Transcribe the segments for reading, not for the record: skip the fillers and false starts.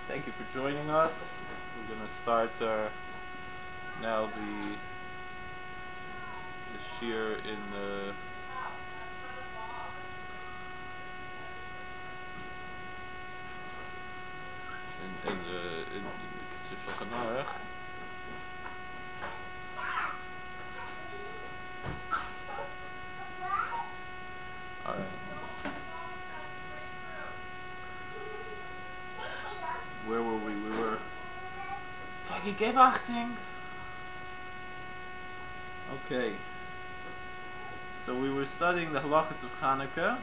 Thank you for joining us. We're going to start now the shir in the Kitzur Shulchan Aruch. All right. Where were we? We were Vergewachting. Okay. So we were studying the halachas of Hanukkah.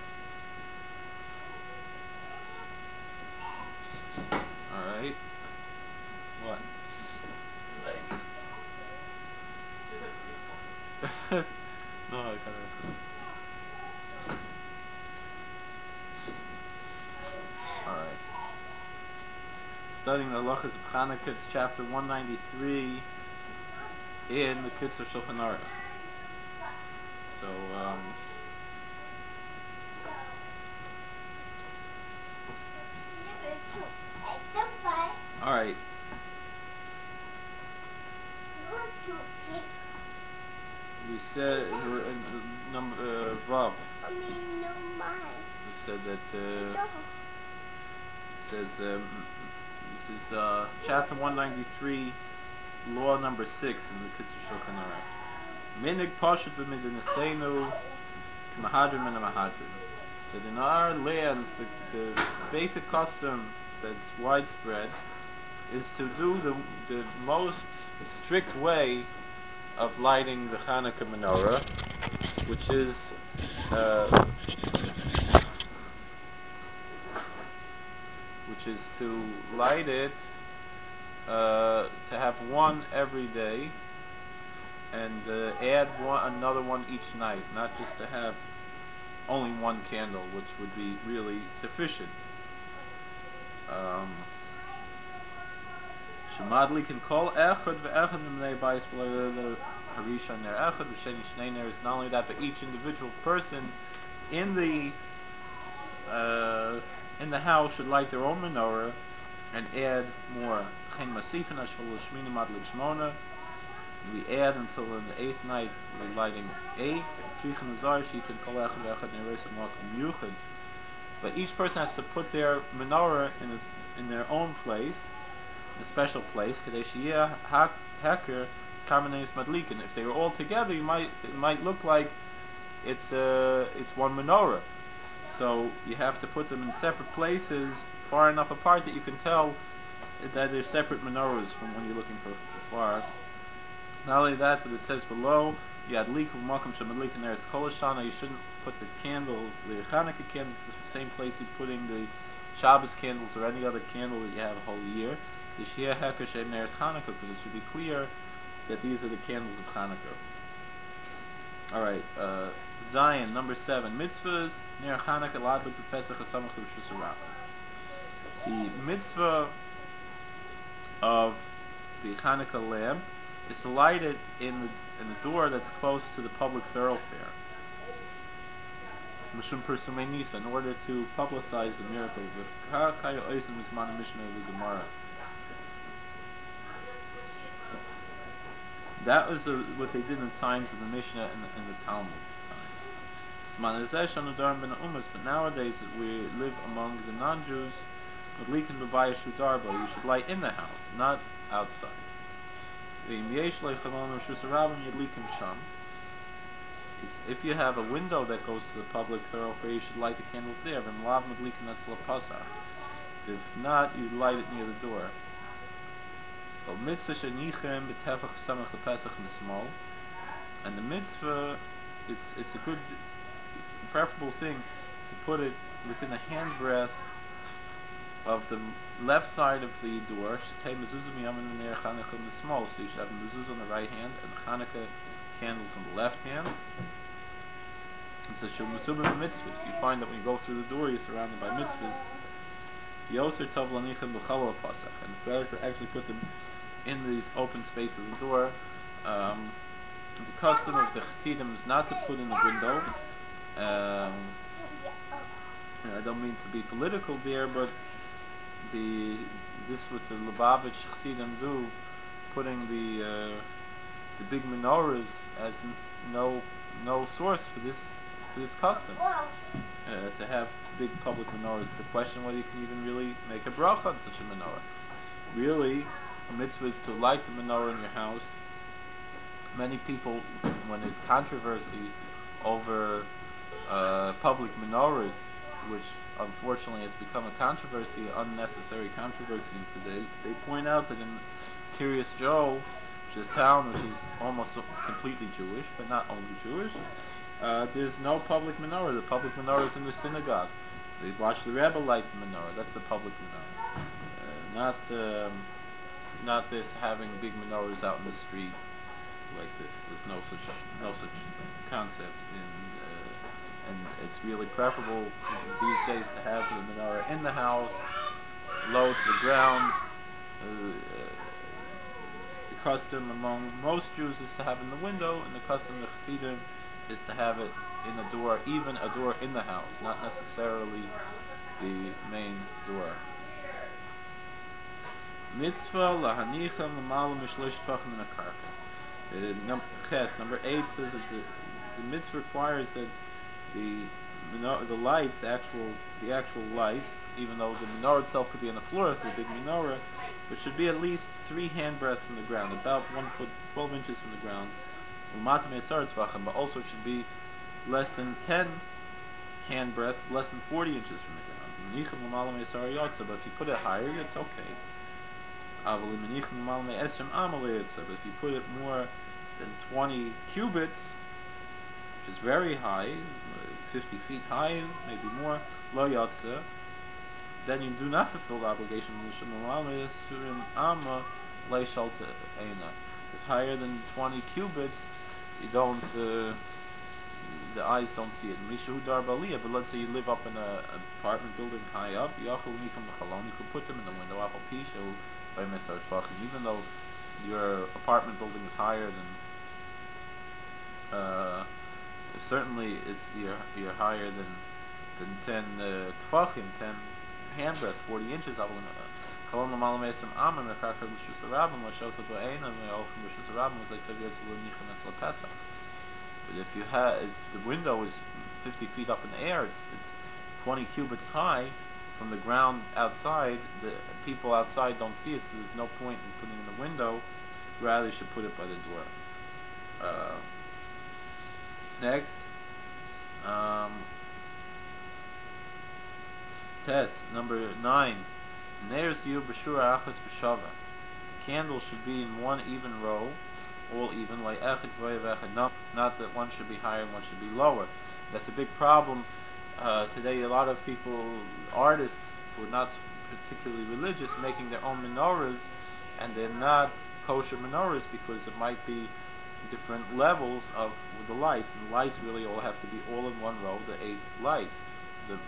All right. What? No, I gotta. All right. Studying the halachas of Hanukkah. It's chapter 193 in the Kitzur Shulchan Aruch. So, all right. We said number Vav. We said that it says this is chapter 193, law number 6 in the Kitzur Shulchan Aruch. Minig pashut b'midinasenu k'mahadrim and mahadrim. That in our lands, the basic custom that's widespread is to do the most strict way of lighting the Hanukkah menorah, which is to light it, to have one every day, and add another one each night, not just to have only one candle, which would be really sufficient. Shemadli can call echad ve'echad m'nei bayis b'leil harisha ner echad v'sheni shnei ner. Is not only that, but each individual person in the house should light their own menorah and add more. Chen masifin ashvul l'shmini madlik shmona. We add until in the 8th night we're lighting 8. But each person has to put their menorah in their own place, a special place. If they were all together, it might look like it's one menorah. So you have to put them in separate places, far enough apart that you can tell that they're separate menorahs from when you're looking for far. Not only that, but it says below, you shouldn't put the candles, the Hanukkah candles, the same place you're putting the Shabbos candles or any other candle that you have a whole year. Because it should be clear that these are the candles of Hanukkah. Alright, Zion, number 7. Mitzvahs, Ner Hanukkah, Ladlik, Pesach, Hasamach, Shusarab. The mitzvah of the Hanukkah lamp is to light it in the door that's close to the public thoroughfare. Mishum Persumei Nisa, in order to publicize the miracle. That was what they did in the times of the Mishnah and the Talmud times. But nowadays that we live among the non-Jews, we should light in the house, not outside. If you have a window that goes to the public thoroughfare, you should light the candles there. If not, you light it near the door. And the mitzvah, it's a good, preferable thing to put it within a handbreadth of the left side of the door. So you should have the mezuzah on the right hand and the Hanukkah candles on the left hand. So you find that when you go through the door, you're surrounded by mitzvahs. And it's better to actually put them in the open space of the door. The custom of the Chassidim is not to put in the window. I don't mean to be political there, but the this what the Lubavitch Chassidim do, putting the big menorahs as no source for this custom. To have big public menorahs, it's a question whether you can even really make a bracha on such a menorah. Really, the mitzvah is to light the menorah in your house. Many people, when there's controversy over public menorahs, which unfortunately has become a controversy, unnecessary controversy today, they point out that in Kiryas Joe, which is a town which is almost completely Jewish, but not only Jewish, there's no public menorah. The public menorah is in the synagogue. They watch the Rebbe light the menorah. That's the public menorah. Not this having big menorahs out in the street like this. There's no such concept and it's really preferable these days to have the menorah in the house, low to the ground. The custom among most Jews is to have it in the window, and the custom of the Chassidim is to have it in a door, even a door in the house, not necessarily the main door. Mitzvah lahanicha l'malam mishlish tvachim min hakarka. Number 8 says the mitzvah requires that the lights, the actual lights, even though the menorah itself could be on the floor, it's a big menorah, but should be at least 3 handbreadths from the ground, about 1 foot 12 inches from the ground. But also it should be less than 10 handbreadths, less than 40 inches from the ground. But if you put it higher, it's okay. But if you put it more than 20 cubits, which is very high, 50 feet high, maybe more, lo yotze, then you do not fulfill the obligation. It's higher than 20 cubits, you don't, the eyes don't see it. But let's say you live up in an apartment building high up, you could put them in the window, even though your apartment building is higher than, certainly you're higher than 10 tfachim, 10 handbreadths, 40 inches. But if the window is 50 feet up in the air, it's 20 cubits high from the ground outside, the people outside don't see it, so there's no point in putting it in the window. Rather, you should put it by the door. Next, test number 9. The candle should be in one even row, all even, like not that one should be higher and one should be lower. That's a big problem today. A lot of people, artists who are not particularly religious, making their own menorahs, and they're not kosher menorahs because it might be different levels of the lights, and the lights really all have to be all in one row, the 8 lights. The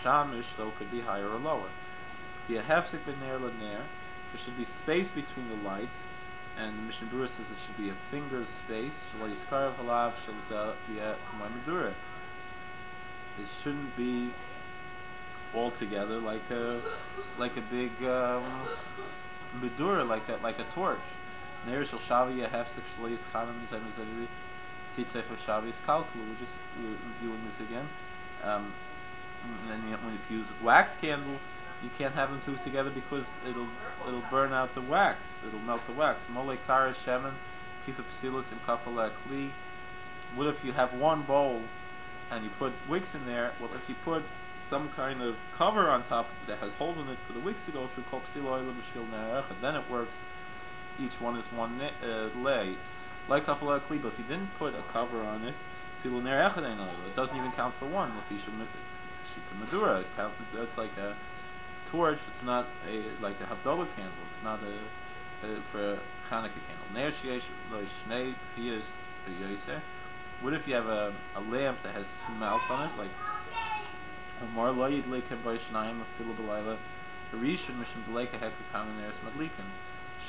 shamish, though, could be higher or lower. The hefsek b'ner l'ner, there should be space between the lights, and the Mishnah Berurah says it should be a finger's space. It shouldn't be all together like a big medura, like a torch. Ner shel shavi hefsek shleis chanam zemezeri sitzef shavi's kalkulu. We're just reviewing this again. And then when you use wax candles, you can't have them two together because it'll burn out the wax. It'll melt the wax. Molei kara shemen kifa psilos and kafala kli. What if you have one bowl and you put wicks in there? Well, if you put some kind of cover on top that has holes in it for the wicks to go through, kol psilo oila b'shvil nerech, then it works. Each one is one lay. Like kafala kli, but if you didn't put a cover on it, it doesn't even count for one. Madura, that's like a torch. It's not like a Havdalah candle. It's not for a Hanukkah candle. What if you have a lamp that has 2 mouths on it, like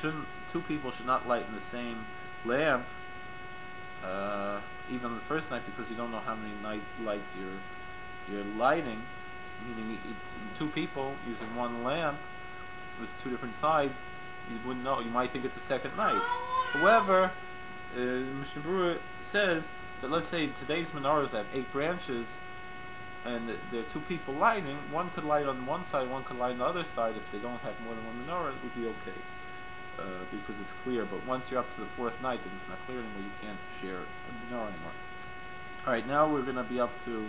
shouldn't 2 people should not light in the same lamp, even on the first night, because you don't know how many night lights you're lighting. Meaning 2 people using one lamp, with two different sides, you wouldn't know. You might think it's a second night. However, Mishnah Berurah says that, let's say today's menorahs have 8 branches, and there are 2 people lighting. One could light on one side, one could light on the other side. If they don't have more than one menorah, it would be okay, because it's clear. But once you're up to the 4th night, then it's not clear anymore. You can't share a menorah anymore. All right, now we're going to be up to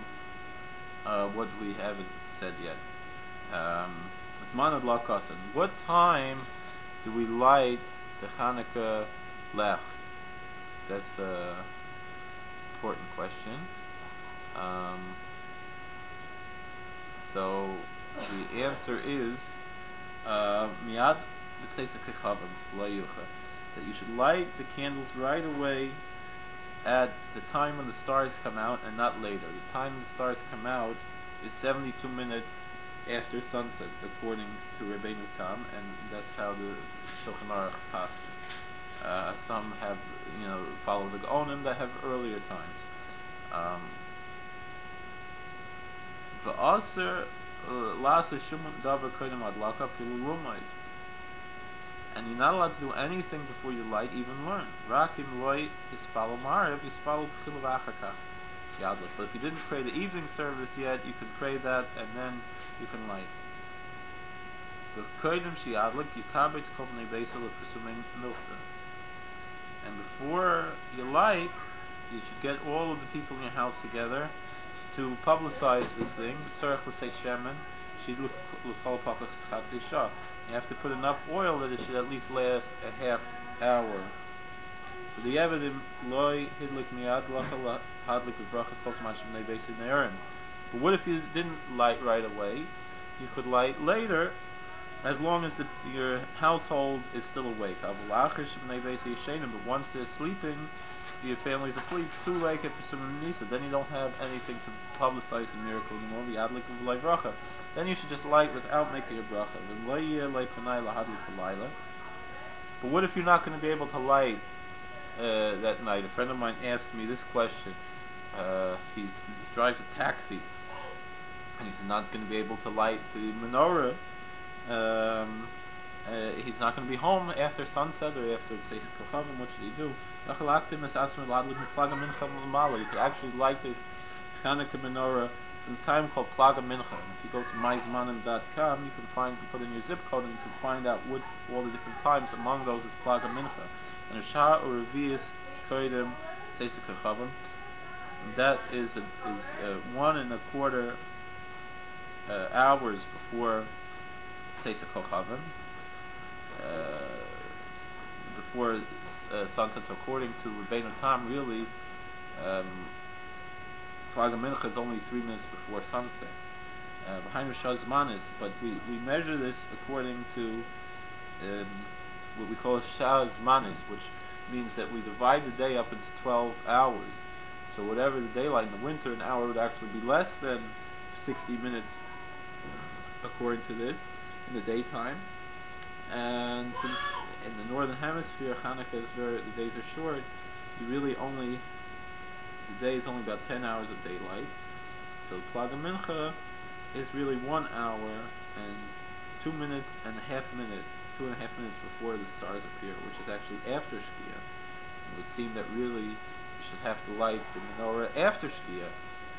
what we haven't said yet. It's Manad Lakasan. What time do we light the Hanukkah lech? That's an important question. So the answer is Miad that you should light the candles right away at the time when the stars come out and not later. The time the stars come out is 72 minutes after sunset, according to Rabbi Tam, and that's how the Shulchan Aruch passes. Some have, follow the Gaonim that have earlier times. And you're not allowed to do anything before you light, even learn. But if you didn't pray the evening service yet, you can pray that and then you can light. And before you light, you should get all of the people in your house together to publicize this thing. You have to put enough oil that it should at least last a half hour. But what if you didn't light right away? You could light later, as long as your household is still awake. But once they're sleeping, your family's asleep, too late, then you don't have anything to publicize the miracle anymore. Then you should just light without making a bracha. But what if you're not going to be able to light that night? A friend of mine asked me this question. He drives a taxi, and he's not going to be able to light the menorah. He's not going to be home after sunset or after Tzeiss Kochavim. What should he do? You could actually light the Hanukkah menorah in a time called Plaga Mincha. And if you go to myzmanim.com, you can put in your zip code, and you can find out what all the different times. Among those is Plaga Mincha. And a Shah or Revius Koidem Tzeiss Kochavim. That is 1.25 hours before Tzeiss Kochavim. Before sunset, so according to Rabbeinu Tam, really, Plaga Mincha is only 3 minutes before sunset. Behind Rosh Zmanis, but we measure this according to what we call Shah Zmanis, which means that we divide the day up into 12 hours. So whatever the daylight in the winter, an hour would actually be less than 60 minutes, according to this, in the daytime. And since in the northern hemisphere Hanukkah is the days are short, the day is only about 10 hours of daylight. So Plaga Mincha is really 1 hour and 2.5 minutes before the stars appear, which is actually after Shkia. It would seem that really you should have to light the menorah after Shkia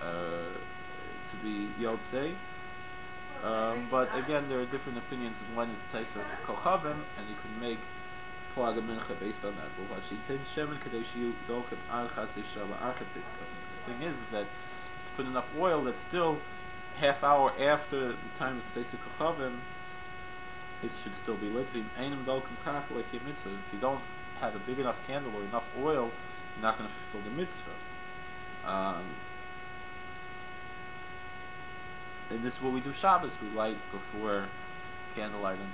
to be Yotzei. But again, there are different opinions of when is Tzeiss Kochavim, and you can make Plaga Mincha based on that. The thing is that to put enough oil that's still half hour after the time of Tzeiss Kochavim, it should still be lit. If you don't have a big enough candle or enough oil, you're not going to fulfill the mitzvah. And this is what we do Shabbos. We light before candlelight and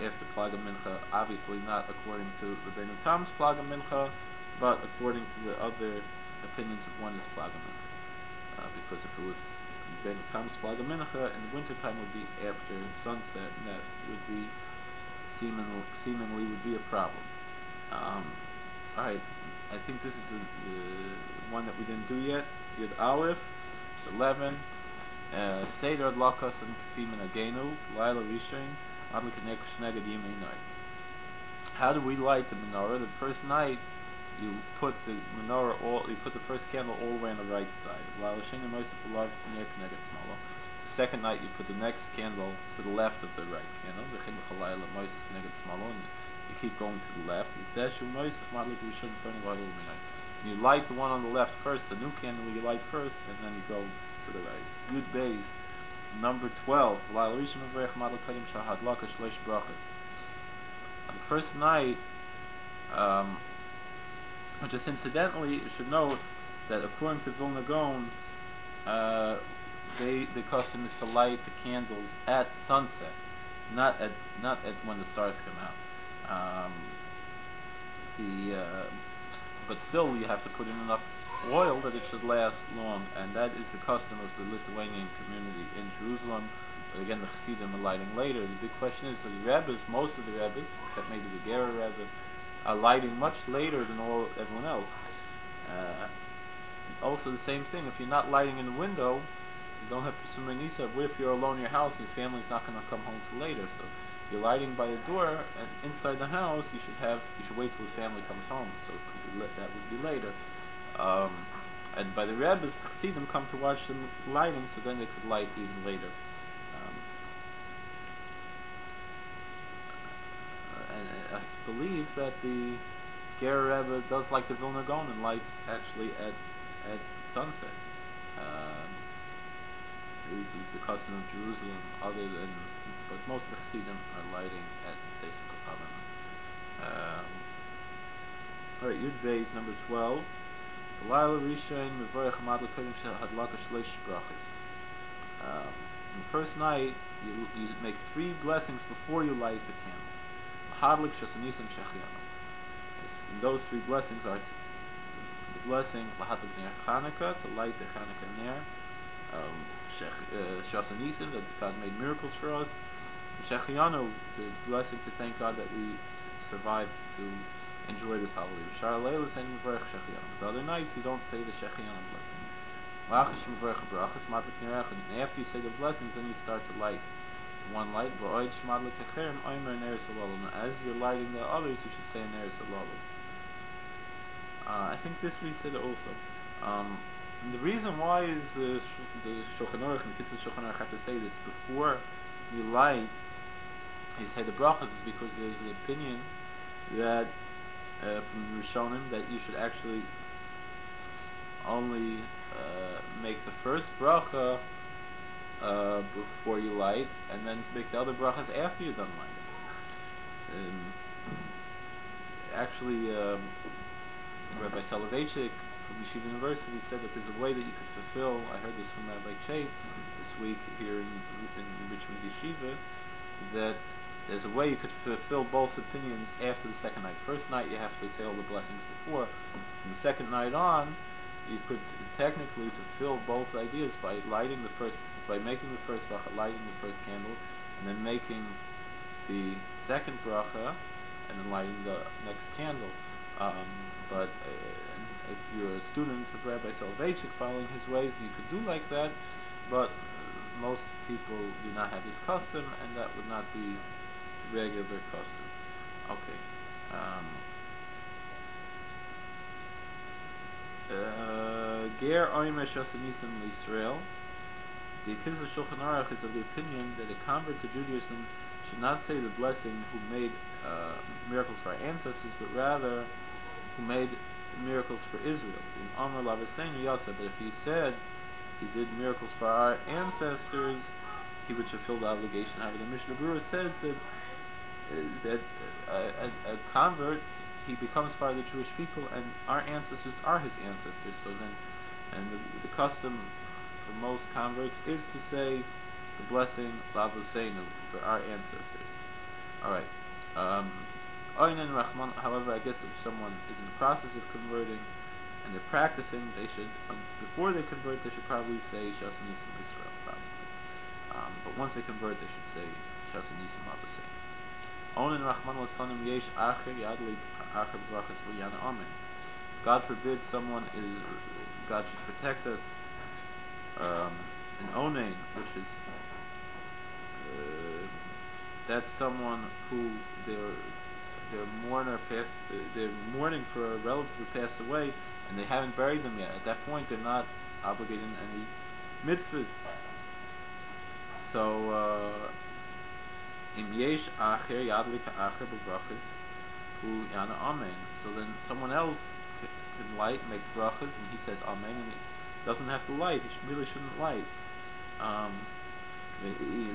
after Plaga Mincha. Obviously not according to Rabbeinu Tam's Plaga Mincha, but according to the other opinions of when is Plaga Mincha. Because if it was Rabbeinu Tam's Plaga Mincha, in the wintertime would be after sunset, and that would be seemingly would be a problem. Alright, I think this is the one that we didn't do yet. Yud Aleph, 11. Seder Adlakas and Kafim and Agenu, Laila Rishon, How do we light the menorah? The first night, you put the you put the first candle all the way on the right side. The second night, you put the next candle to the left of the right candle. And you keep going to the left. You light the one on the left first, the new candle you light first, and then you go to the right. Yud Beis, number 12. On the first night, just incidentally, you should note that according to Vilna Gaon, the custom is to light the candles at sunset, not at when the stars come out. But still, you have to put in enough oil that it should last long, and that is the custom of the Lithuanian community in Jerusalem. But again, the Chassidim are lighting later. The big question is, the Rebbes, most of the Rebbes, except maybe the Gera Rebbe, are lighting much later than everyone else. Also, the same thing. If you're not lighting in the window, you don't have Pesumei Nisa. What if you're alone in your house and your family's not going to come home till later? So you're lighting by the door, and inside the house, you should wait till the family comes home. So that would be later. And by the Rebbes, the Chassidim come to watch them lighting, so then they could light even later. And I believe that the Ger Rebbe does like the Vilna Gaon and lights actually at sunset. This is the custom of Jerusalem, but most of the Chassidim are lighting at Tzesek Kapavim. Alright, Yud Beis, number 12. On the first night, you make 3 blessings before you light the candle. And those 3 blessings are the blessing Chanukah, to light the Chanukah Ner, Shasanisim, that God made miracles for us, and Shechianu, the blessing to thank God that we survived to enjoy this holiday. The other nights you don't say the Shechianu blessing. And after you say the blessings, then you start to light one light. As you're lighting the others, you should say an Ner Salalu. I think this we said also. And the reason why is the Shulchan Aruch and Kitzur Shulchan Aruch have to say that it's before you light, you say the brachas, is because there's an opinion that from the Rishonim that you should actually only make the first bracha before you light, and then make the other brachas after you're done lighting. Actually, Rabbi Soloveitchik from Yeshiva University said that there's a way that you could fulfill. I heard this from Rabbi Che this week here in Richmond Yeshiva, that there's a way you could fulfill both opinions after the second night. First night you have to say all the blessings before. From the second night on, you could technically fulfill both ideas by making the first bracha, lighting the first candle, and then making the second bracha, and then lighting the next candle. But if you're a student of Rabbi Soloveitchik following his ways, you could do like that, but most people do not have this custom, and that would not be regular custom. Okay. Ger Oimer Shasanisim L'Yisrael. The Kitzur Shulchan Aruch is of the opinion that a convert to Judaism should not say the blessing who made miracles for our ancestors, but rather who made miracles for Israel. But if he said he did miracles for our ancestors, he would fulfill the obligation. However, the Mishnah Berurah says that a convert, he becomes part of the Jewish people, and our ancestors are his ancestors. So then, and the custom for most converts is to say the blessing L'Avoseinu for our ancestors. All right. However, I guess if someone is in the process of converting and they're practicing, they should, before they convert, they should probably say Shasanisim Israel, probably. But once they convert, they should say Shasanisim L'Avoseinu. God forbid God should protect us. An onein, which is that's someone who their mourner passed, they're mourning for a relative who passed away, and they haven't buried them yet. At that point, they're not obligated in any mitzvahs. So, im yesh acher yadlik acher b'brachas hu yana amen. So then someone else can light, make brachas, and he says amen, and he doesn't have to light. He really shouldn't light.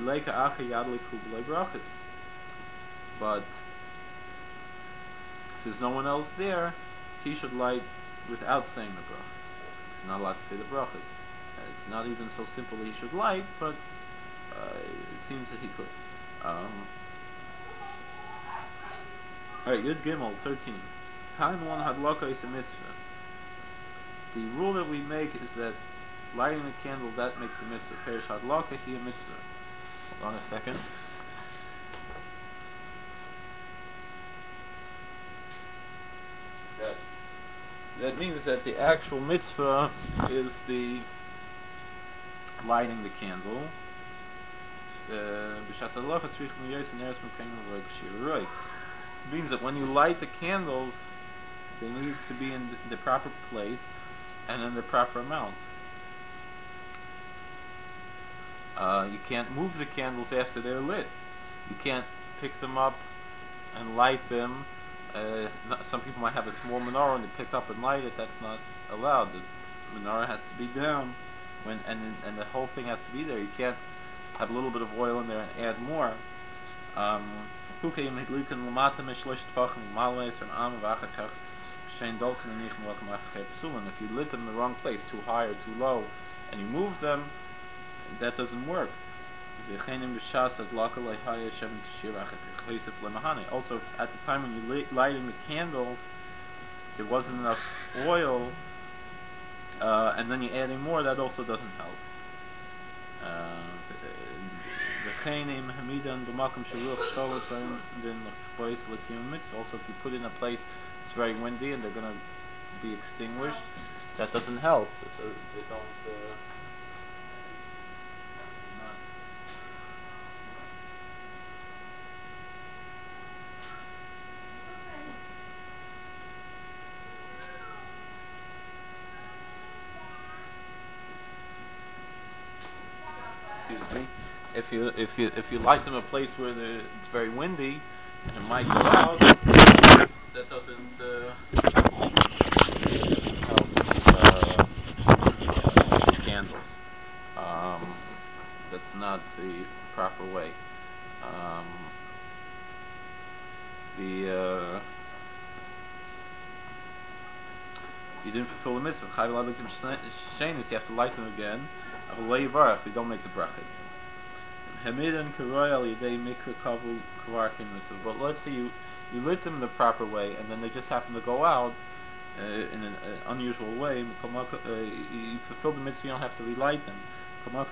Leika acher yadlik hu b'lei brachas. But if there's no one else there, he should light without saying the brachas. He's not allowed to say the brachas. It's not even so simple that he should light, but it seems that he could. Alright, Yud Gimel 13. Time one hadlaka is a mitzvah. The rule that we make is that lighting the candle, that makes the mitzvah. Perish hadlaka hi a mitzvah. Hold on a second. That means that the actual mitzvah is the lighting the candle. It means that when you light the candles, they need to be in the proper place and in the proper amount. You can't move the candles after they're lit. You can't pick them up and light them. Some people might have a small menorah and they pick up and light it. That's not allowed. The menorah has to be down, and the whole thing has to be there. You can't have a little bit of oil in there and add more. If you lit them in the wrong place, too high or too low, and you move them, that doesn't work. Also, at the time when you're lighting the candles, there wasn't enough oil, and then you're adding more, that also doesn't help. Also, if you put it in a place it's very windy and they're going to be extinguished, that doesn't help. So they don't. Excuse me. If you light them a place where it's very windy and it might go out, that doesn't help candles. That's not the proper way. You didn't fulfill the mitzvah. You have to light them again. We don't make the bracha. But let's say you lit them the proper way, and then they just happen to go out in an unusual way. You fulfill the mitzvah, you don't have to relight them. But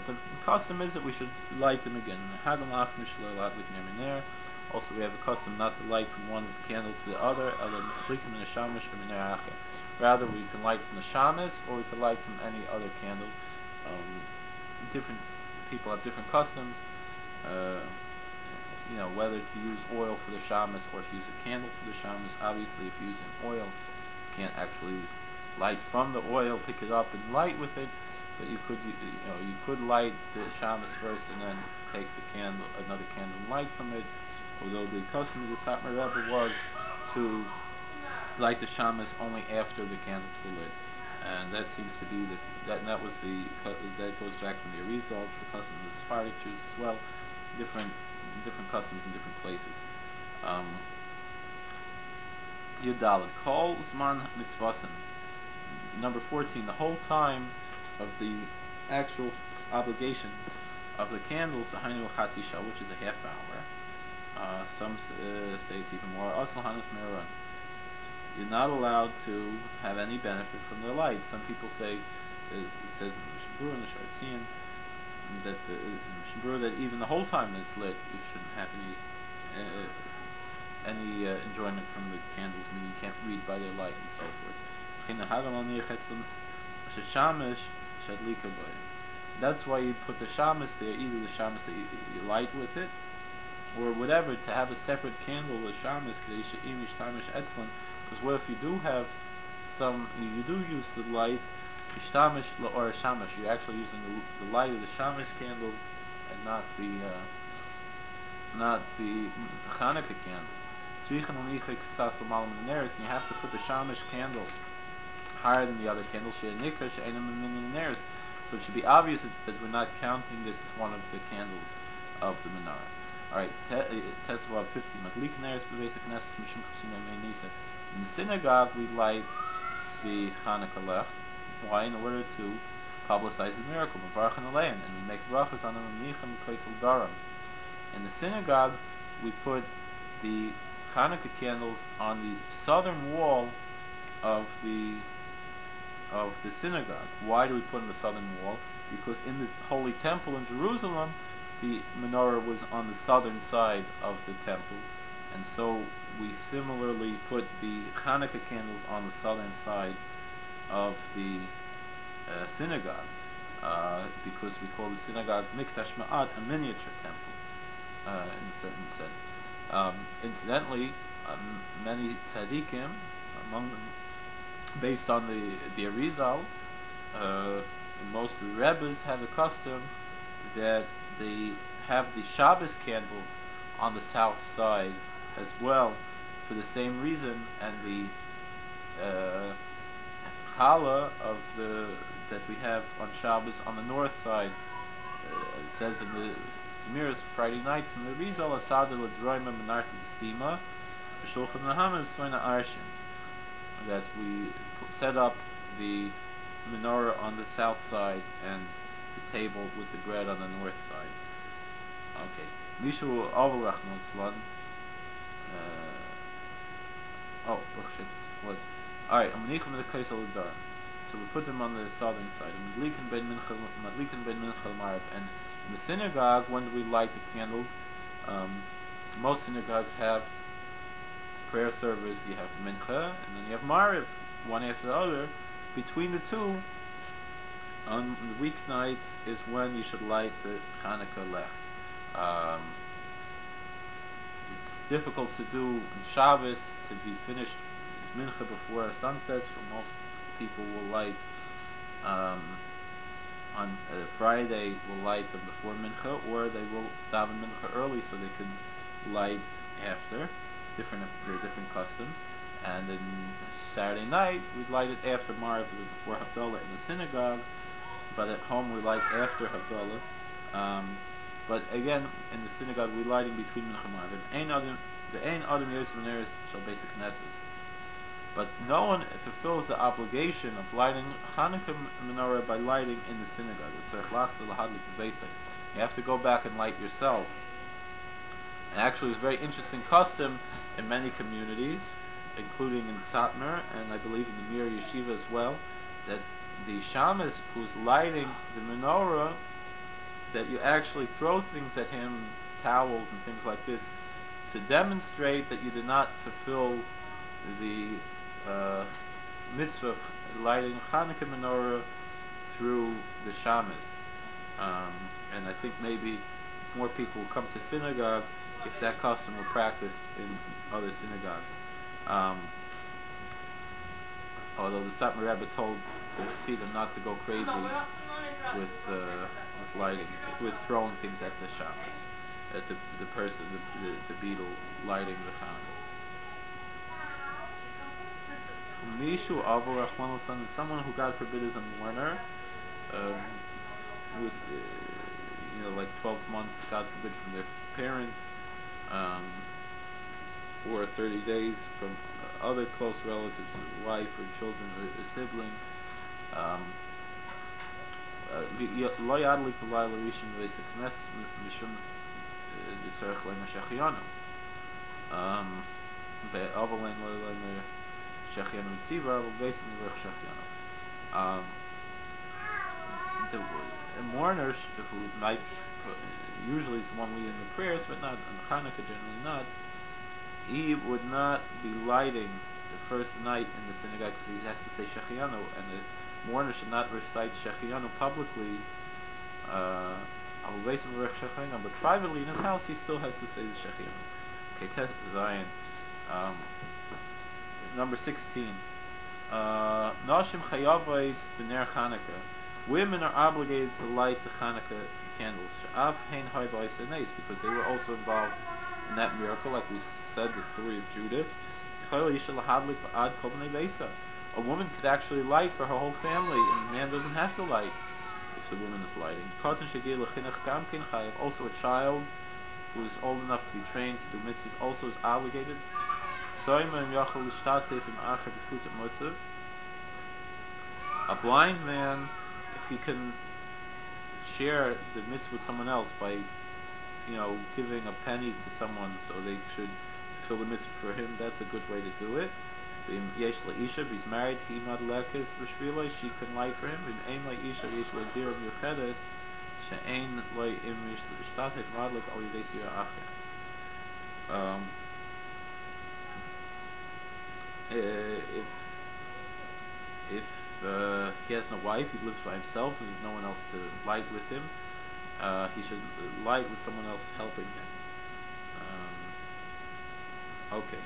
the custom is that we should light them again. Also, we have a custom not to light from one candle to the other. Rather, we can light from the shamas, or we can light from any other candle. Different people have different customs. Whether to use oil for the shamas or to use a candle for the shamas. Obviously, if you're using oil, you can't actually light from the oil, pick it up and light with it. But you could light the shamas first and then take another candle and light from it. Although the custom of the Satmar Rebbe was to light the shamas only after the candles were lit, and that seems to be that goes back from the Arizal, the custom of the Sephardic Jews as well. Different customs in different places. Yudalad Kol Zman Mitzvasim. Number 14. The whole time of the actual obligation of the candles, the Hainu Chatzi Shah, which is a half hour. Some say it's even more. You're not allowed to have any benefit from the light. Some people say, it says in the Mishnah Berurah and the Shartzian, that even the whole time that it's lit, you shouldn't have any enjoyment from the candles. Meaning you can't read by their light and so forth. that's why you put the shamas there, either the shamas that you light with it, or whatever, to have a separate candle, the shamas, because what if you do have you do use the lights, or a shamash, you're actually using the light of the shamash candle, and not the Hanukkah candles. And you have to put the shamash candle higher than the other candles. So it should be obvious that we're not counting this as one of the candles of the menorah. Alright, Tesvav 15. In the synagogue, we light the Hanukkah lech. Why? In order to publicize the miracle, and we make brachas on them. In the synagogue, we put the Hanukkah candles on the southern wall of the synagogue. Why do we put on the southern wall? Because in the Holy Temple in Jerusalem, the menorah was on the southern side of the temple, and so we similarly put the Hanukkah candles on the southern side of the synagogue, because we call the synagogue Mikdash Ma'at, a miniature temple, in a certain sense. Incidentally, many tzaddikim, among them, based on the Arizal, most of the Rebbes have a custom that they have the Shabbos candles on the south side as well, for the same reason, and the challah that we have on Shabbos on the north side. It says in the Zmiris Friday night from the Rizal, Asad l'droima menarta d'stima, b'shulchan Aruch soina arshin, that we set up the menorah on the south side and the table with the bread on the north side. Okay. Mishu Aval Rachman Tzlan. What? Alright, so we put them on the southern side. And in the synagogue, when do we light the candles? Most synagogues have prayer service, you have mincha, and then you have mariv, one after the other. Between the two, on the weeknights, is when you should light the Hanukkah lech. It's difficult to do in Shabbos to be finished with mincha before sunset, so most people will light on Friday, will light them before mincha, or they will daven mincha early so they can light after. There are different customs. And then Saturday night, we light it after Mariv, before Havdalah in the synagogue, but at home we light after Havdalah. But again, in the synagogue, we light in between Mincha and Mariv. The Ein Adam Yotz V'Neres shall basic Knesses. But no one fulfills the obligation of lighting Hanukkah menorah by lighting in the synagogue. You have to go back and light yourself. And actually, it's a very interesting custom in many communities, including in Satmar, and I believe in the Mir Yeshiva as well, that the shamas who's lighting the menorah, that you actually throw things at him, towels and things like this, to demonstrate that you did not fulfill the mitzvah of lighting Hanukkah menorah through the shamas. And I think maybe if more people come to synagogue, if that custom were practiced in other synagogues. Although the Satmar Rebbe told the Chassidim not to go crazy with lighting, with throwing things at the shabbos, at the person, the beetle lighting the Hanukkah. Mishu Avol Rachman L'San, someone who, God forbid, is a mourner, with like 12 months, God forbid, from their parents, or 30 days from other close relatives, wife or children or sibling. Lo yadlik b'layla rishon v'esek knesses mishum yitzarech le'mer shechianu. Ve'avalein lo le'mer shechianu mitziva v'v'esem v'rech shechianu. The mourner who might usually is the one leading the prayers, but not on Hanukkah, generally not. He would not be lighting the first night in the synagogue because he has to say Shechianu, and the mourner should not recite Shechianu publicly But privately in his house, he still has to say the Shechina. Okay, test Zion. Um, number 16. Nashim Chayavais B'ner Chanukah. Women are obligated to light the Chanukah candles. Sha'av Hein Hayvais Enes, because they were also involved in that miracle, like we said, the story of Judith. A woman could actually light for her whole family, and the man doesn't have to light if the woman is lighting. Also, a child who is old enough to be trained to do mitzvahs also is obligated. A blind man, if he can share the mitzvah with someone else by, giving a penny to someone so they should fulfill the mitzvah for him, that's a good way to do it. If he's married, she can light for him. Um, if he has no wife, he lives by himself, and there's no one else to light with him, he should light with someone else helping him. Okay.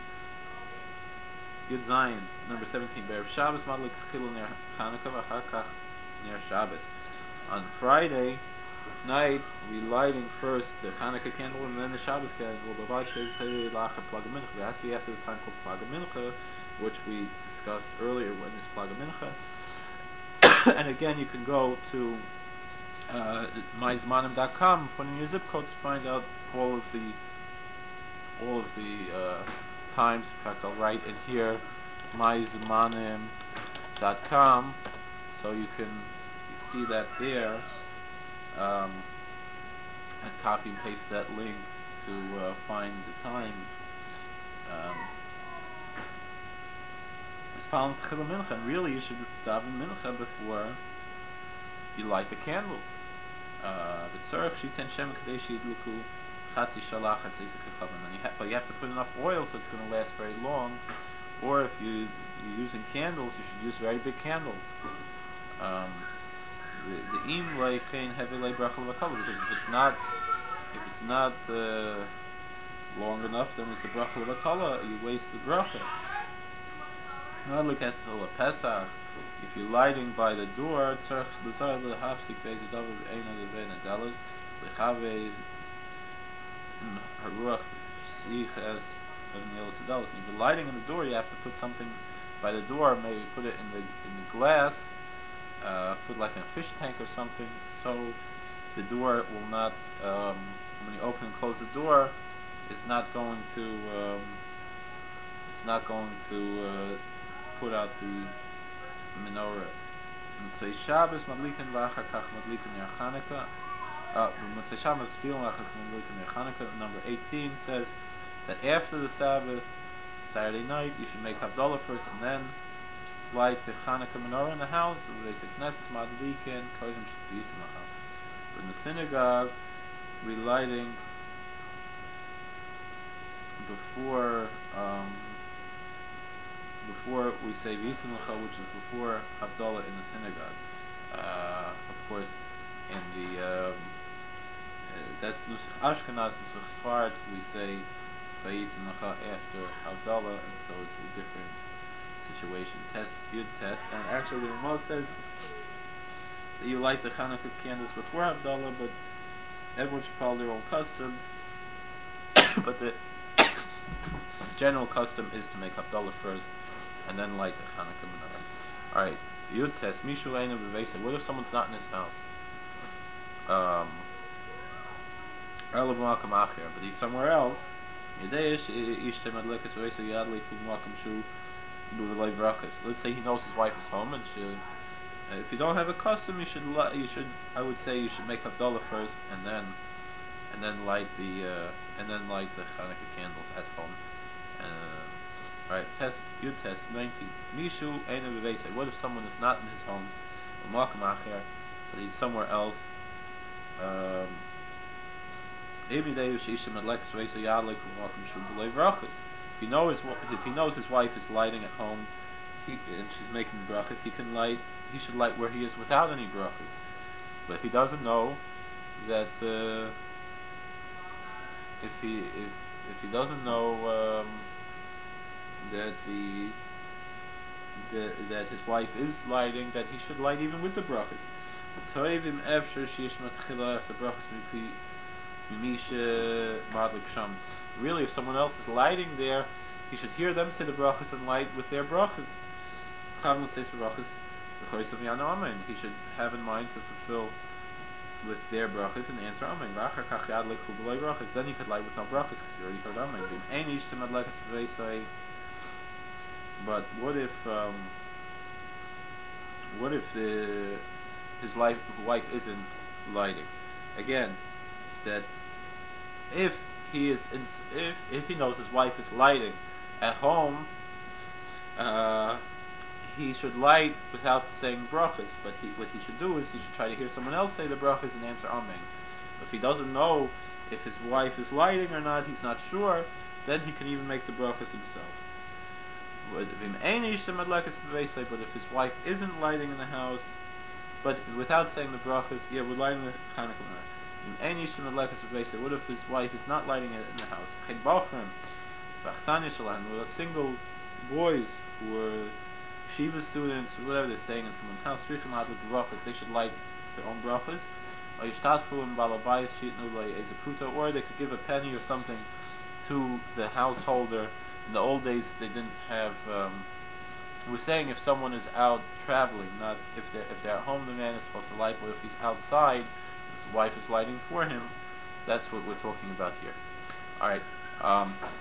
Yud Zayin, number 17. Be'erev Shabbos madlik tchilu ner Chanukah v'achar kach ner Shabbos. On Friday night, we lighting first the Chanukah candle and then the Shabbos candle. It has to be after the time called Plag Mincha, which we discussed earlier when it's Plag Mincha. And again, you can go to myzmanim.com, put in your zip code to find out all of the times. In fact, I'll write in here myzmanim.com, so you can see that there, and copy and paste that link to find the times. And really, you should daven mincha before you light the candles. But you have to put enough oil so it's going to last very long. Or if you're using candles, you should use very big candles. If it's not long enough, then it's a bracha levatala. You waste the bracha. If you're lighting by the door, if you're lighting in the door, you have to put something by the door. Maybe put it in the glass. Put like in a fish tank or something, so the door will not. When you open and close the door, it's not going to. Put out the menorah. Motzei Shabbos madlikin v'achar kach madlikin ner Chanukah. Motzei Shabbos madlikin ner Chanukah. Number 18 says that after the Sabbath, Saturday night, you should make Havdalah first and then light the Chanukah menorah in the house. But in the synagogue, we're lighting before we say V'yitun, which is before Havdalah in the synagogue. Of course, in the that's Nusach Ashkenaz, Nusach Sfard, we say V'yitun after Havdalah, and so it's a different situation. Yud test, and actually the Ramah says that you light the Chanukah candles before Havdalah, but everyone should follow their own custom. But the general custom is to make Havdalah first and then light the Chanukah menorah. Alright, Yud test. Mishu einu b'veisa. What if someone's not in his house? But he's somewhere else. Let's say he knows his wife is home, and if you don't have a custom, you should. I would say you should make Havdalah first, and then light the Chanukah candles at home. Alright, Yud test 19. Mishu einu b'veisa. What if someone is not in his home, but he's somewhere else? If he knows his wife is lighting at home, and she's making brachas, he should light where he is without any brachas. But if he doesn't know that, if he doesn't know that that his wife is lighting, that he should light even with the brachas. Really, if someone else is lighting there, he should hear them say the brachas and light with their brachas. He should have in mind to fulfill with their brachas and answer amen. Then he could light with no brachas because he already heard amen. But what if his wife isn't lighting? Again, that if if he knows his wife is lighting at home, he should light without saying brachas. But what he should do is he should try to hear someone else say the brachas and answer amen. If he doesn't know if his wife is lighting or not, he's not sure, then he can even make the brachas himself. But if his wife isn't lighting in the house, but without saying the brachas, yeah, we're lighting the Chanukah. What if his wife is not lighting it in the house? With single boys who are Shiva students, or whatever, they're staying in someone's house, they should light their own brachas. Or they could give a penny or something to the householder. In the old days, they didn't have. We're saying if someone is out traveling, not if they're at home, the man is supposed to light. But if he's outside, his wife is lighting for him. That's what we're talking about here. All right.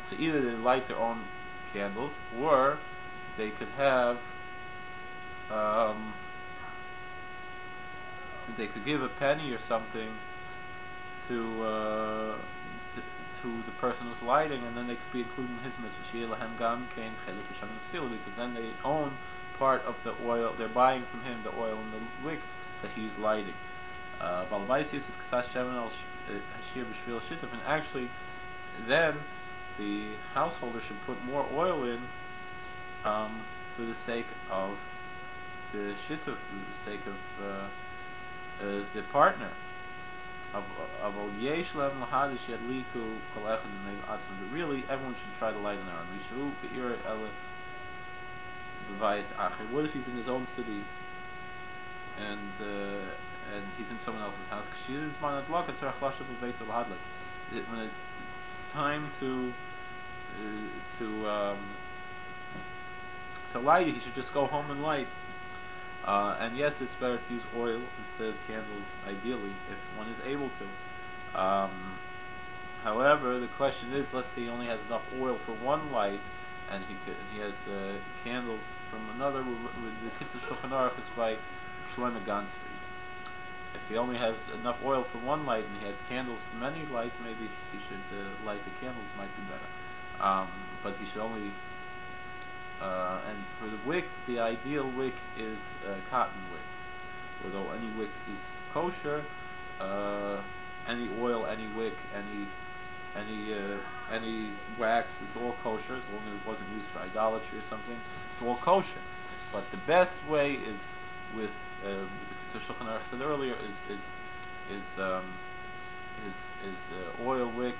So either they light their own candles, or they could have. They could give a penny or something to the person who's lighting, and then they could be including his mitzvah, because then they own part of the oil. They're buying from him the oil and the wick that he's lighting. And actually, then the householder should put more oil in for the sake of the shituf, for the sake of the partner. But really, everyone should try to light an aron. What if he's in his own city and he's in someone else's house? When it's time to light, he should just go home and light. And yes, it's better to use oil instead of candles, ideally, if one is able to. However, the question is, let's say he only has enough oil for one light, and he has candles from another. With the Kitzur Shulchan Aruch is by Shlomo Gansfried. If he only has enough oil for one light and he has candles for many lights, maybe he should light the candles. Might be better. But he should only. And for the wick, the ideal wick is cotton wick. Although any wick is kosher, any oil, any wick, any wax is all kosher, as long as it wasn't used for idolatry or something. It's all kosher. But the best way is with the Kitzur Shulchan Aruch said earlier is oil wick,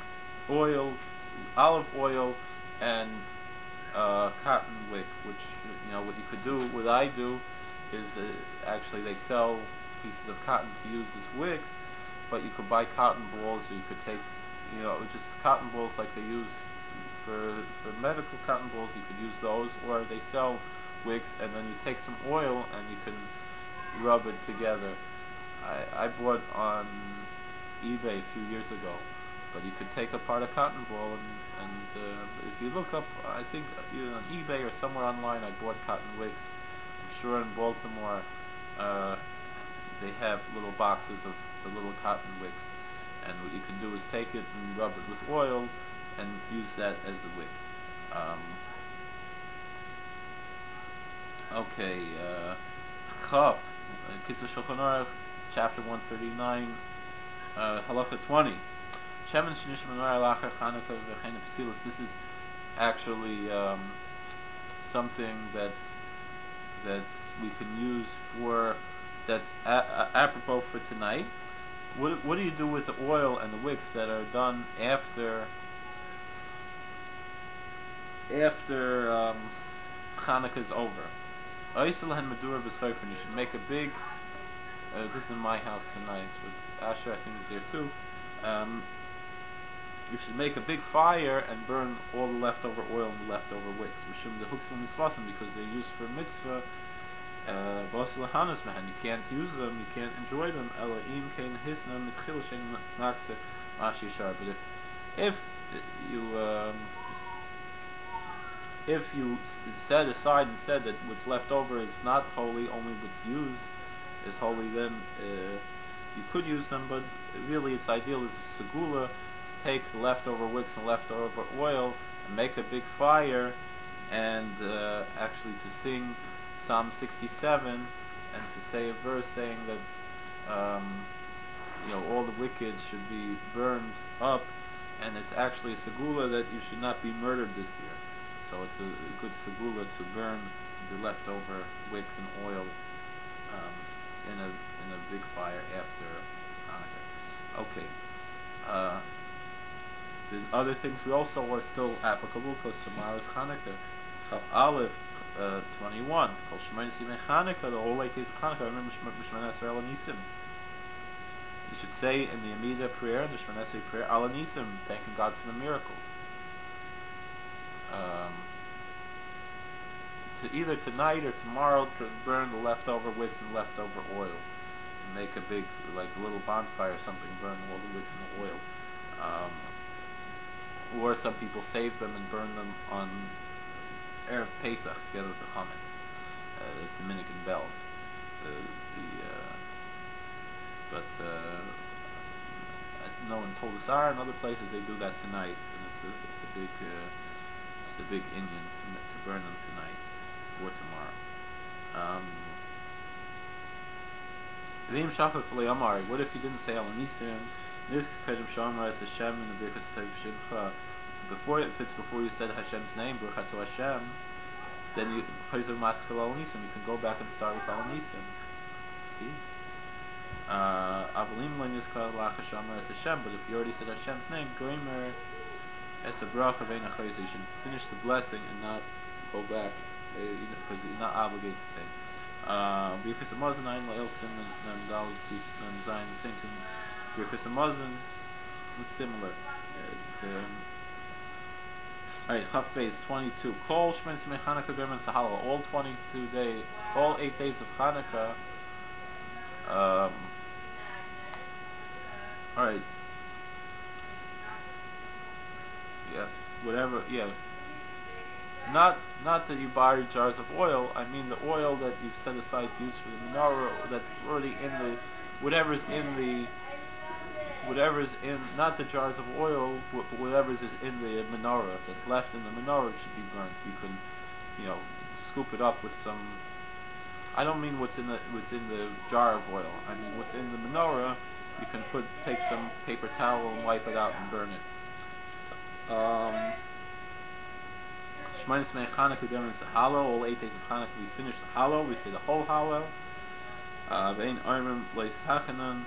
olive oil, and cotton wick. Which what you could do, what I do, is actually they sell pieces of cotton to use as wicks, but you could buy cotton balls, or you could take just cotton balls like they use for medical cotton balls. You could use those, or they sell wicks, and then you take some oil and you can rub it together. I bought on eBay a few years ago, but you could take apart a cotton ball and if you look up, I think either on eBay or somewhere online, I bought cotton wicks. I'm sure in Baltimore they have little boxes of the little cotton wicks, and what you can do is take it and rub it with oil and use that as the wick. Okay, Chav, Kitzur Shulchan Aruch, chapter 139, halacha 20. This is actually something that we can use for that's apropos for tonight. What do you do with the oil and the wicks that are done after Hanukkah is over? Oisel and Medura b'soifen. You should make a big. This is in my house tonight with Asher. I think is there too. Um, you should make a big fire and burn all the leftover oil and the leftover wicks. Mishum the hooks and mitzvasim because they're used for mitzvah. You can't use them, you can't enjoy them. But if you if you set aside and said that what's left over is not holy, only what's used is holy, then you could use them. But really, it's ideal as a segula to take the leftover wicks and leftover oil and make a big fire, and actually to sing Psalm 67 and to say a verse saying that all the wicked should be burned up, and it's actually a segula that you should not be murdered this year. So it's a good segula to burn the leftover wicks and oil in a big fire after Hanukkah. Okay. The other things we also are still applicable because tomorrow is Hanukkah. Chav Aleph 21. Kol Shemay Nisim Hanukkah. The whole 8 days of Hanukkah. Remember Shemay Esrei Al Nisim. You should say in the Amida prayer, the Shemay Esrei prayer, Al Nisim, thanking God for the miracles. To either tonight or tomorrow to burn the leftover wicks and leftover oil, and make a big, like a little bonfire or something, burn all the wicks and the oil. Or some people save them and burn them on Erev Pesach together with the chametz. That's the Dominican bells. But no one told us in other places they do that tonight, and it's a big Indian to burn them tonight or tomorrow. What if he didn't say Al Nisim? Before, if it's before you said Hashem's name, Baruch Hashem, then you can go back and start with Al Nisim. See? But if you already said Hashem's name, Goimer es a bracha vein a you should finish the blessing and not go back, because you're not obligated to say. Because the Mazan Ein La'ilsim and Dal and Zayin, the same thing. Because the Mazan, it's similar. Alright, Chaf Beis 22. Kol Shemay Simei Chanukah German Sahala. All 22 days, all 8 days of Hanukkah. Alright. Yes. Whatever. Yeah. Not that you buy jars of oil. I mean the oil that you've set aside to use for the menorah. That's already in the whatever's in not the jars of oil. Whatever's is in the menorah that's left in the menorah should be burnt. You can, scoop it up with some. I don't mean what's in the jar of oil. I mean what's in the menorah. You can take some paper towel and wipe it out and burn it. Shemay Smei Chanukah German Sahala. All 8 days of Chanukah we finish the Halo. We say the whole Halo. Vein Armim Leisachanan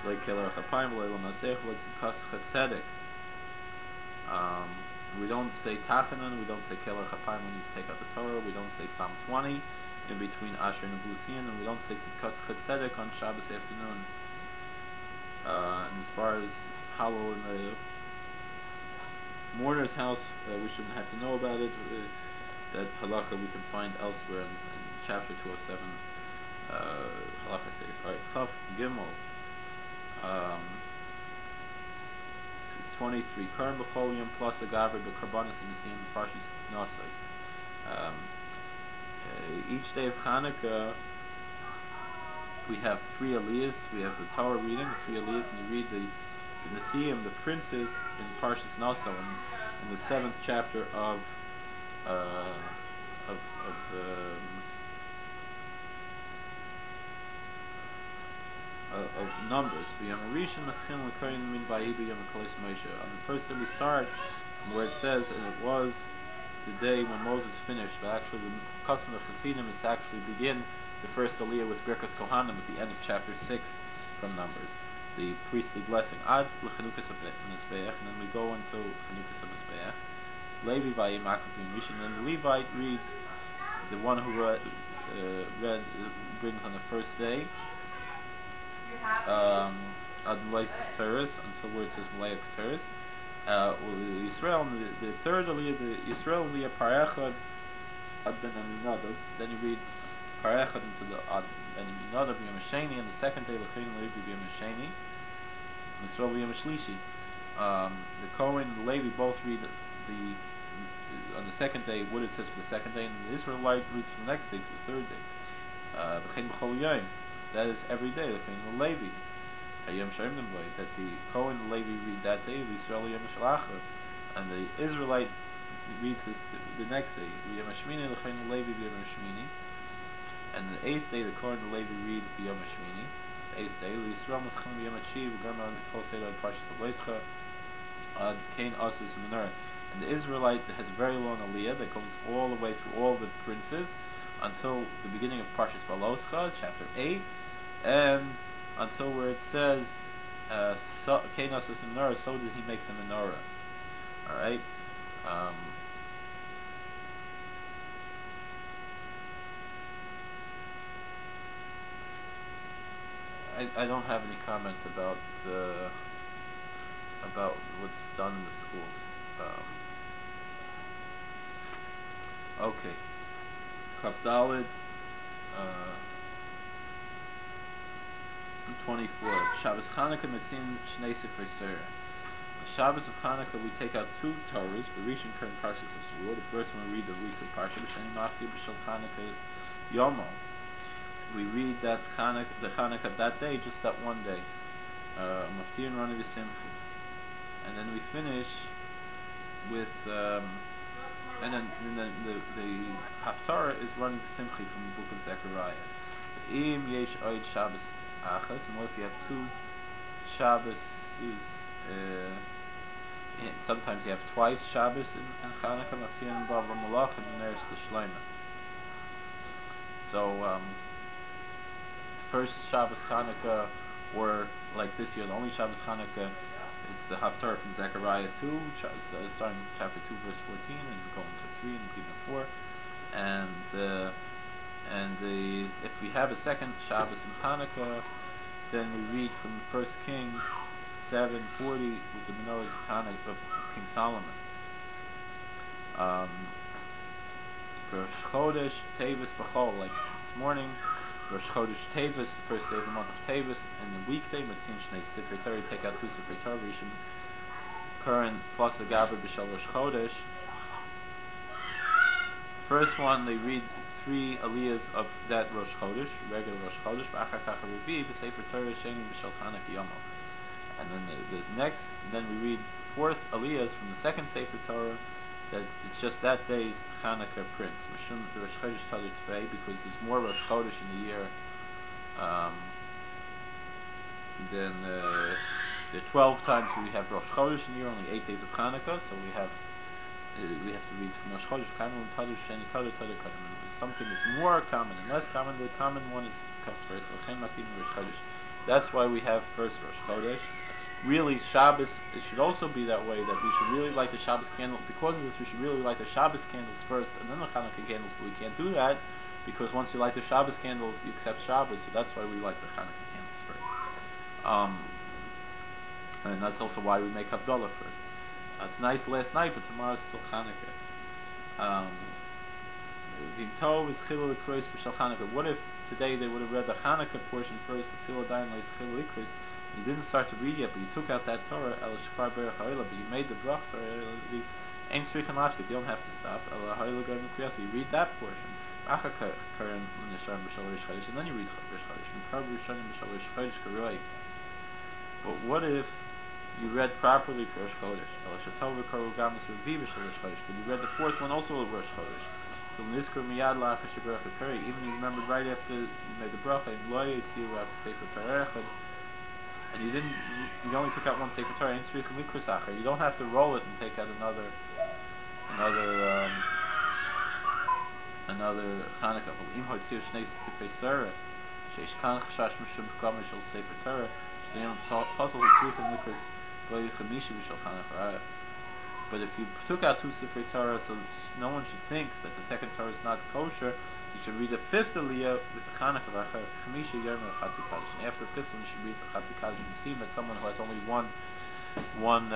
Leikeler Chapayim Leilam Nasech Leitzkas Chatzedek. We don't say Tachanan. We don't say Keler Chapayim when you take out the Torah. We don't say Psalm 20 in between Asher and Nebulian, and we don't say Tzidkas Chatzedek on Shabbos afternoon. And as far as Halo in the mourner's house, we shouldn't have to know about it. That halakha we can find elsewhere in chapter 207. Halakha 6. Alright, Chav Gimel 23. Karim B'chol Yom plus a Gavri B'karbanis in the Siyam Parshas Nosai. Each day of Hanukkah we have 3 aliyahs. We have the Torah reading, the 3 aliyahs, and you read the Siyam, the princes in Parshas Nosai, in the 7th chapter of Numbers. On the first day we start where it says, and it was the day when Moses finished, but actually the custom of Chassidim is to actually begin the first Aliyah with Birkas Kohanim at the end of chapter 6 from Numbers, the priestly blessing, Ad l'Chanukas HaMizbeach, and then we go into Chanukas HaMizbeach. Levi Vayimakov B'Mishin, and then the Levite reads, the one who brings on the first day, Ad Mois Keteris, until where it says Malaya Keteris. Yisrael, the third Aliyah, the Yisrael Aliyah Parechad Ad Ben Aminadav. Then you read Parechad into the Ad Ben Aminadav B'Yom Hasheni, and the second day L'Chein Levi B'Yom Hasheni, Yisrael B'Yom Shlishi. The Kohen and the Levi both read the on the second day what it says for the second day, and the Israelite reads for the next day, for the third day. V'chein b'chol yom, that is every day. L'chein Levi, that the Kohen and Levi read that day, the Israel Yom Shalacha, and the Israelite reads the next day. Yom Hashmini l'chein Levi b'Yom Hashmini, and the eighth day the Kohen and Levi read b'Yom Hashmini. The eighth day, the Yisrael Maschim b'Yom Hatshiv, Gama Kol Seder Parshas V'Leischa, Ad Kain Asus Menorah. And the Israelite has a very long aliyah that goes all the way through all the princes until the beginning of Parshas Baloscha, chapter 8, and until where it says, Kain Asus Menorah, so did he make the menorah. Alright? I don't have any comment about what's done in the schools. Okay. Chavdalid 24. Shabbos Chanukah Metzin Shnei Sifrei Torah. The Shabbos of Chanukah we take out two Torahs. The Rishon current Parshas Yisrael. The first one we read the weekly Parsha. B'Sheni Machti B'Shel Chanukah Yomo. We read that the Chanukah that day, just that one day. Maftir and Rani V'Simchi. And then we finish with and then the Haftarah is running Simchi from the book of Zechariah. Im yesh oid Shabbos achas, and what if you have two Shabbos? Sometimes you have twice Shabbos in Chanukah, Maftir and Bav Malach, and there's the Shloimeh. So the first Shabbos Chanukah, or like this year, the only Shabbos Chanukah, it's the Haftarah from Zechariah 2, starting chapter 2, verse 14, and going to 3 and even 4. And if we have a second Shabbos in Hanukkah, then we read from 1 Kings 7:40 with the menorahs of Hanukkah of King Solomon. Rosh Chodesh Tevis B'chol, like this morning. Rosh Chodesh Tevis, the first day of the month of Tevis, and the weekday, Metzin Shnei Sifrei Torah, take out two Sifrei Torah, Rishon current plus a Gaber B'Shel Rosh Chodesh. First one, they read three aliyahs of that Rosh Chodesh, regular Rosh Chodesh, B'achar Kach HaRevi, B'Sefer Torah Sheni B'Shel Chanukah Yomo. And then the next, then we read fourth aliyahs from the second Sefer Torah, that it's just that day's Chanukah prince. Mishum the Rosh Chodesh Tadar Tvei, because there's more Rosh Chodesh in the year than the 12 times we have Rosh Chodesh in the year, only 8 days of Chanukah, so we have to read from Rosh Chodesh. Something is more common and less common. The common one comes first. That's why we have first Rosh Chodesh. Really, Shabbos, it should also be that way, that we should really light the Shabbos candle. Because of this, we should really light the Shabbos candles first and then the Chanukah candles, but we can't do that because once you light the Shabbos candles, you accept Shabbos, so that's why we light the Chanukah candles first. And that's also why we make Havdalah first. Tonight's the last night, but tomorrow's still Chanukah. What if today they would have read the Chanukah portion first, but you didn't start to read yet, but you took out that Torah, but you made the brach, you don't have to stop. So you read that portion. And then you read But what if you read properly for Rosh Chodesh? But you read the fourth one also of Rosh Chodesh. Even you remembered right after you made the bracha, and you only took out one Sefer Torah. You don't have to roll it and take out another another Chanukah. Im hotzir shnei sifrei Torah, sheish kan chashash mishum p'kam mishal sefer Torah, shnei puzzle tzrichem likros b'y chamishi mishal Chanukah. But if you took out two Sifrei Torah, so no one should think that the second Torah is not kosher, you should read the fifth Aliyah with the Chanukah, Chamisha Yom Chatzi Kaddish. And after the fifth one, you should read the Chatzi Kaddish. You see that someone who has only one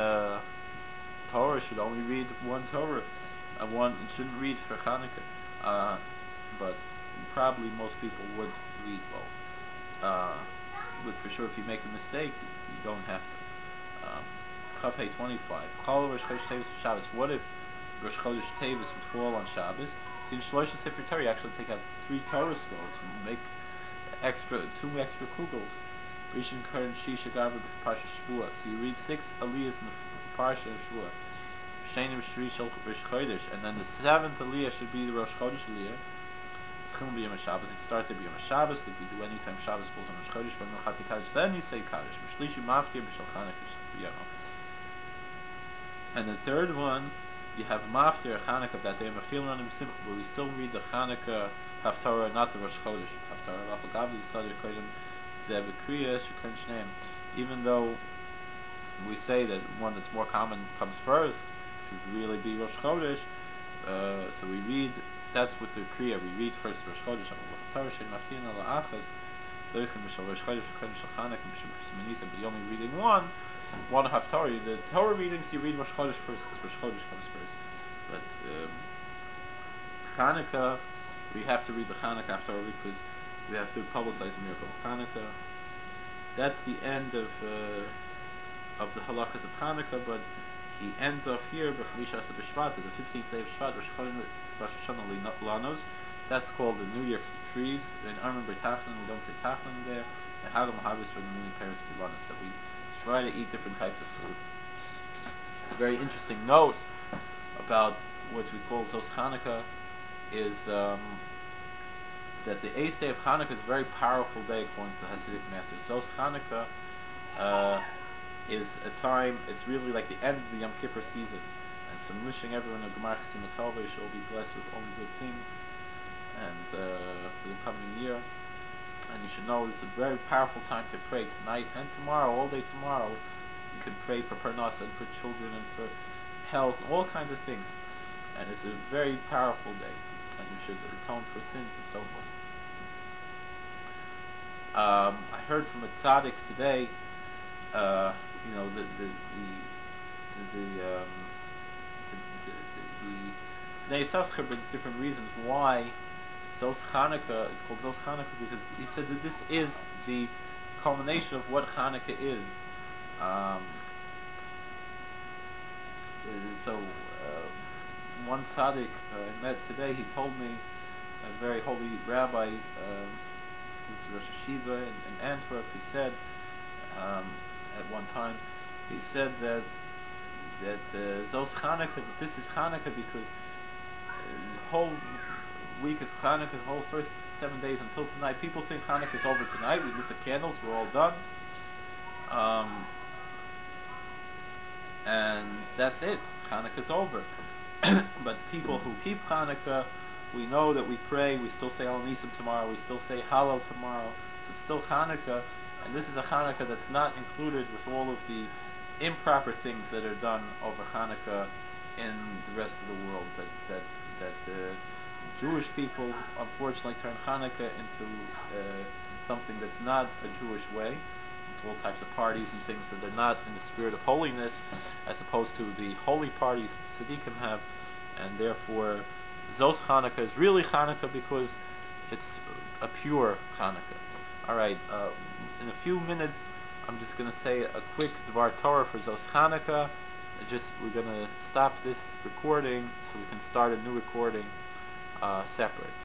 Torah should only read one Torah, and one shouldn't read for Chanukah. But probably most people would read both. But for sure, if you make a mistake, you don't have to. Chafei 25. What if Rosh Chodesh Tevis would fall on Shabbos? So in Shloisha Sefer Torah, you actually take out 3 Torah scrolls and make two extra kugels. Rishon Karen Shisha Garba Parsha Shvua. So you read 6 Aliyahs in the Parsha of Shvua. Shenim Shri Shel Rosh Chodesh, and then the 7th Aliyah should be the Rosh Chodesh Aliyah. It's Chilum B'Yom HaShabbos. You start to B'Yom HaShabbos, like we do anytime Shabbos falls on Rosh Chodesh. When the Chatzi Kaddish, then you say Kaddish. Mishlishu Maftir B'Shel Chanukah B'Yom. And the third one, you have Maftir Chanukah that day, but we still read the Chanukah Haftarah, not the Rosh Chodesh Haftarah. Even though we say that one that's more common comes first, should really be Rosh Chodesh. So we read. That's with the Kriya. We read first Rosh Chodesh. But you're only reading one Haftarah. The Torah readings you read Rosh Chodesh first because Rosh Chodesh comes first. But Chanukah, we have to read the Chanukah Haftarah because we have to publicize the miracle of Chanukah. That's the end of the halachas of Chanukah. But he ends off here b'Chamishas b'Shvat, the 15th day of Shvat, Rosh Hashanah Lanos. That's called the New Year trees. In Armin B'Tachlin, we don't say Tachlin there. The Hagam Harvest for the New Year Paris Lanos. So we try to eat different types of food. A very interesting note about what we call Zos Chanukah is that the 8th day of Chanukah is a very powerful day according to the Hasidic masters. Zos Chanukah is a time, it's really like the end of the Yom Kippur season. And so I'm wishing everyone a Gemar Chasim Tova, you should all be blessed with only good things and for the coming year. And you should know it's a very powerful time to pray tonight and tomorrow, all day tomorrow. You can pray for Parnas and for children and for health, all kinds of things. And it's a very powerful day. And you should atone for sins and so forth. I heard from a tzaddik today, the Yisachar brings different reasons why Zos Chanukah is called Zos Chanukah, because he said that this is the culmination of what Chanukah is. One tzaddik I met today, he told me, a very holy rabbi, who's Rosh Hashiva in Antwerp, he said at one time, he said that Zos Chanukah, that this is Chanukah because the whole week of Chanukah, the whole first 7 days until tonight, people think Chanukah is over tonight. We lit the candles, we're all done, and that's it. Chanukah's over. But people who keep Chanukah, we know that we pray, we still say Al Nisim tomorrow, we still say Hallel tomorrow, so it's still Chanukah, and this is a Chanukah that's not included with all of the improper things that are done over Chanukah in the rest of the world. That Jewish people unfortunately turn Chanukah into something that's not a Jewish way, into all types of parties and things that are not in the spirit of holiness, as opposed to the holy parties that tzaddikim have, and therefore Zos Chanukah is really Chanukah because it's a pure Chanukah. Alright, in a few minutes I'm just going to say a quick Dvar Torah for Zos Chanukah. We're going to stop this recording so we can start a new recording separate.